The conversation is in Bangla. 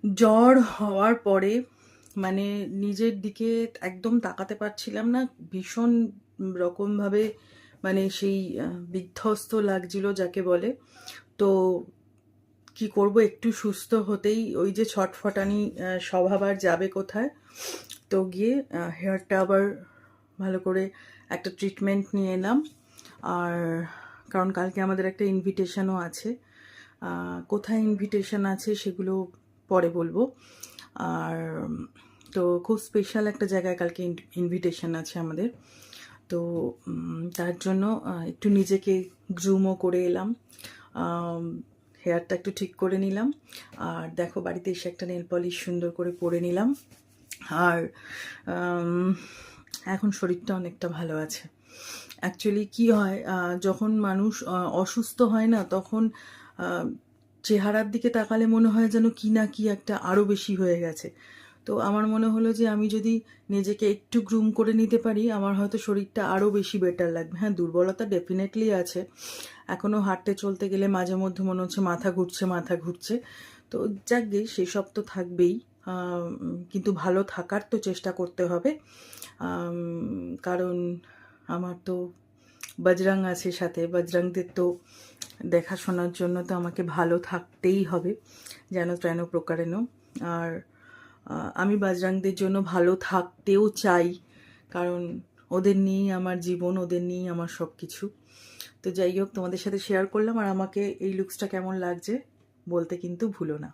জ্বর হওয়ার পরে মানে নিজের দিকে একদম তাকাতে পারছিলাম না, ভীষণ রকমভাবে মানে সেই বিধ্বস্ত লাগছিল যাকে বলে। তো কি করব, একটু সুস্থ হতেই ওই যে ছটফটানি স্বভাব আর যাবে কোথায়। তো গিয়ে হেয়ারটা আবার ভালো করে একটা ট্রিটমেন্ট নিয়ে এলাম। আর কারণ কালকে আমাদের একটা ইনভিটেশনও আছে, কোথায় ইনভিটেশন আছে সেগুলো পরে বলবো। আর তো খুব স্পেশাল একটা জায়গায় কালকে ইনভিটেশন আছে আমাদের। তো তার জন্য একটু নিজেকে গ্রুমও করে এলাম, হেয়ারটা একটু ঠিক করে নিলাম। আর দেখো বাড়িতে এসে একটা নেল পলিশ সুন্দর করে পরে নিলাম। আর এখন শরীরটা অনেকটা ভালো আছে। অ্যাকচুয়ালি কি হয়, যখন মানুষ অসুস্থ হয় না, তখন চেহারার দিকে তাকালে মনে হয় যেন কি না কি একটা আরও বেশি হয়ে গেছে। তো আমার মনে হলো যে আমি যদি নিজেকে একটু গ্রুম করে নিতে পারি, আমার হয়তো শরীরটা আরও বেশি বেটার লাগবে। হ্যাঁ, দুর্বলতা ডেফিনেটলি আছে, এখনও হাঁটতে চলতে গেলে মাঝে মধ্যে মনে হচ্ছে মাথা ঘুরছে মাথা ঘুরছে। তো যাকগে, সেসব তো থাকবেই, কিন্তু ভালো থাকার তো চেষ্টা করতে হবে। কারণ আমার তো বজরং আছে সাথে, বজরংদের তো দেখাশোনার জন্য তো আমাকে ভালো থাকতেই হবে, যেন ত্রেন প্রকারেণ। আর আমি বজরংদের জন্য ভালো থাকতেও চাই, কারণ ওদের নিয়েই আমার জীবন, ওদের নিয়েই আমার সব কিছু। তো যাই হোক, তোমাদের সাথে শেয়ার করলাম। আর আমাকে এই লুকসটা কেমন লাগছে বলতে কিন্তু ভুলো না।